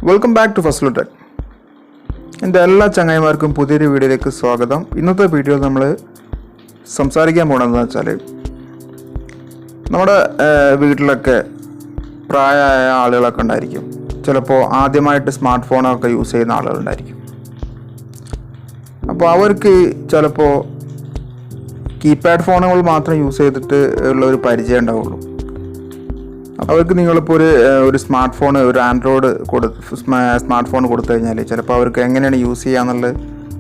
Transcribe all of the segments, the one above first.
Welcome back to Faslu Tech. In the എല്ലാ ചങ്ങായിമാർക്കും പുതിയൊരു വീഡിയോയിലേക്ക് സ്വാഗതം. ഇന്നത്തെ വീഡിയോ നമ്മൾ സംസാരിക്കാൻ പോകുന്നത് വെച്ചാൽ നമ്മുടെ വീട്ടിലൊക്കെ പ്രായമായ ആളുകളൊക്കെ ഉണ്ടായിരിക്കും. ചിലപ്പോൾ ആദ്യമായിട്ട് സ്മാർട്ട് ഫോണൊക്കെ യൂസ് ചെയ്യുന്ന ആളുകളുണ്ടായിരിക്കും. അപ്പോൾ അവർക്ക് ചിലപ്പോൾ കീപാഡ് ഫോണുകൾ മാത്രം യൂസ് ചെയ്തിട്ട് ഉള്ള ഒരു പരിചയം ഉണ്ടാവുള്ളൂ. അവർക്ക് നിങ്ങളിപ്പോൾ ഒരു സ്മാർട്ട് ഫോൺ, ഒരു ആൻഡ്രോയിഡ് സ്മാർട്ട് ഫോൺ കൊടുത്തു കഴിഞ്ഞാൽ ചിലപ്പോൾ അവർക്ക് എങ്ങനെയാണ് യൂസ് ചെയ്യുകയെന്നുള്ളത്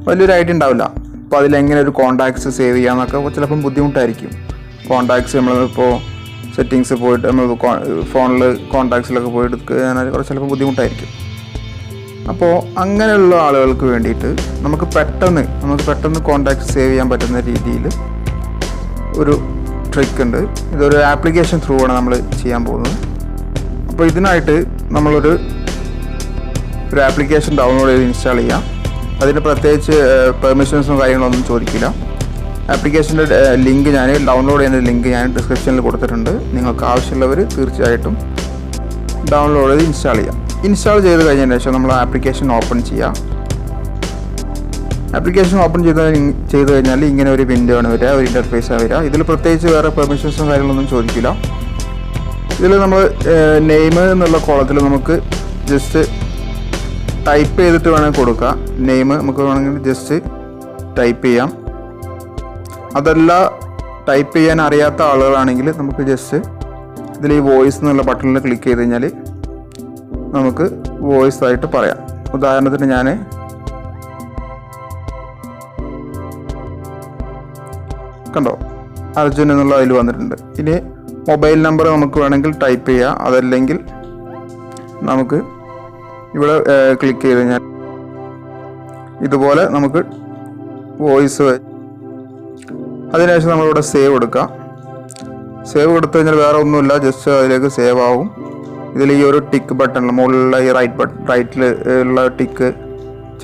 വലിയൊരു ഐഡിയ ഉണ്ടാവില്ല. അപ്പോൾ അതിലെങ്ങനെ ഒരു കോൺടാക്ട്സ് സേവ് ചെയ്യാമെന്നൊക്കെ ചിലപ്പം ബുദ്ധിമുട്ടായിരിക്കും. കോൺടാക്ട്സ് നമ്മളിപ്പോൾ സെറ്റിങ്സ് പോയിട്ട് നമ്മൾ ഫോണിൽ കോൺടാക്ട്സിലൊക്കെ പോയിട്ട് എടുക്കുക ചിലപ്പോൾ ബുദ്ധിമുട്ടായിരിക്കും. അപ്പോൾ അങ്ങനെയുള്ള ആളുകൾക്ക് വേണ്ടിയിട്ട് നമുക്ക് പെട്ടെന്ന് കോൺടാക്ട്സ് സേവ് ചെയ്യാൻ പറ്റുന്ന രീതിയിൽ ഒരു ട്രിക്ക് ഉണ്ട്. ഇതൊരു ആപ്ലിക്കേഷൻ ത്രൂ ആണ് നമ്മൾ ചെയ്യാൻ പോകുന്നത്. അപ്പോൾ ഇതിനായിട്ട് നമ്മളൊരു ആപ്ലിക്കേഷൻ ഡൗൺലോഡ് ചെയ്ത് ഇൻസ്റ്റാൾ ചെയ്യാം. അതിന് പ്രത്യേകിച്ച് പെർമിഷൻസും കാര്യങ്ങളൊന്നും ചോദിക്കില്ല. ആപ്ലിക്കേഷൻ്റെ ലിങ്ക് ഡൗൺലോഡ് ചെയ്യുന്ന ലിങ്ക് ഞാൻ ഡിസ്ക്രിപ്ഷനിൽ കൊടുത്തിട്ടുണ്ട്. നിങ്ങൾക്ക് ആവശ്യമുള്ളവർ തീർച്ചയായിട്ടും ഡൗൺലോഡ് ചെയ്ത് ഇൻസ്റ്റാൾ ചെയ്യാം. ഇൻസ്റ്റാൾ ചെയ്ത് കഴിഞ്ഞതിന് ശേഷം നമ്മൾ ആപ്ലിക്കേഷൻ ഓപ്പൺ ചെയ്യാം. ആപ്ലിക്കേഷൻ ഓപ്പൺ ചെയ്ത് കഴിഞ്ഞാൽ ഇങ്ങനെ ഒരു വിൻഡോ ആണ് വരിക, ഒരു ഇൻ്റർഫേസാണ് വരിക. ഇതിൽ പ്രത്യേകിച്ച് വേറെ പെർമിഷൻസും കാര്യങ്ങളൊന്നും ചോദിക്കില്ല. ഇതിൽ നമ്മൾ നെയിം എന്നുള്ള കോളത്തിൽ നമുക്ക് ജസ്റ്റ് ടൈപ്പ് ചെയ്തിട്ട് വേണമെങ്കിൽ കൊടുക്കാം. നെയിം നമുക്ക് വേണമെങ്കിൽ ജസ്റ്റ് ടൈപ്പ് ചെയ്യാം. അതല്ല ടൈപ്പ് ചെയ്യാൻ അറിയാത്ത ആളുകളാണെങ്കിൽ നമുക്ക് ജസ്റ്റ് ഇതിൽ ഈ വോയിസ് എന്നുള്ള ബട്ടണിൽ ക്ലിക്ക് ചെയ്ത് കഴിഞ്ഞാൽ നമുക്ക് വോയിസ് ആയിട്ട് പറയാം. ഉദാഹരണത്തിന് ഞാൻ കണ്ടോ, അർജുൻ എന്നുള്ള അതിൽ വന്നിട്ടുണ്ട്. ഇനി മൊബൈൽ നമ്പർ നമുക്ക് വേണമെങ്കിൽ ടൈപ്പ് ചെയ്യാം. അതല്ലെങ്കിൽ നമുക്ക് ഇവിടെ ക്ലിക്ക് ചെയ്ത് കഴിഞ്ഞാൽ ഇതുപോലെ നമുക്ക് വോയിസ്, അതിനുശേഷം നമ്മളിവിടെ സേവ് കൊടുക്കാം. സേവ് കൊടുത്തു കഴിഞ്ഞാൽ വേറെ ഒന്നുമില്ല, ജസ്റ്റ് അതിലേക്ക് സേവ് ആവും. ഇതിൽ ഈ ഒരു ടിക്ക് ബട്ടൺ മുകളിലുള്ള ഈ റൈറ്റിൽ ഉള്ള ടിക്ക്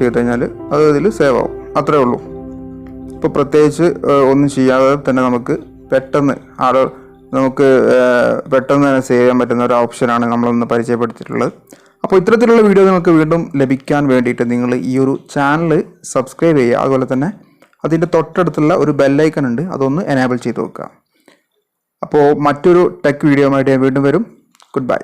ചെയ്ത് കഴിഞ്ഞാൽ അത് ഇതിൽ സേവ് ആവും. അത്രേ ഉള്ളൂ. ഇപ്പോൾ പ്രത്യേകിച്ച് ഒന്നും ചെയ്യാതെ തന്നെ നമുക്ക് പെട്ടെന്ന് തന്നെ സേവ് ചെയ്യാൻ പറ്റുന്ന ഒരു ഓപ്ഷനാണ് നമ്മളൊന്ന് പരിചയപ്പെടുത്തിയിട്ടുള്ളത്. അപ്പോൾ ഇത്തരത്തിലുള്ള വീഡിയോ നിങ്ങൾക്ക് വീണ്ടും ലഭിക്കാൻ വേണ്ടിയിട്ട് നിങ്ങൾ ഈ ഒരു ചാനൽ സബ്സ്ക്രൈബ് ചെയ്യുക. അതുപോലെ തന്നെ അതിൻ്റെ തൊട്ടടുത്തുള്ള ഒരു ബെല്ലൈക്കൺ ഉണ്ട്, അതൊന്ന് എനേബിൾ ചെയ്ത് വെക്കുക. അപ്പോൾ മറ്റൊരു ടെക് വീഡിയോ ആയിട്ട് ഞാൻ വീണ്ടും വരും. Good bye.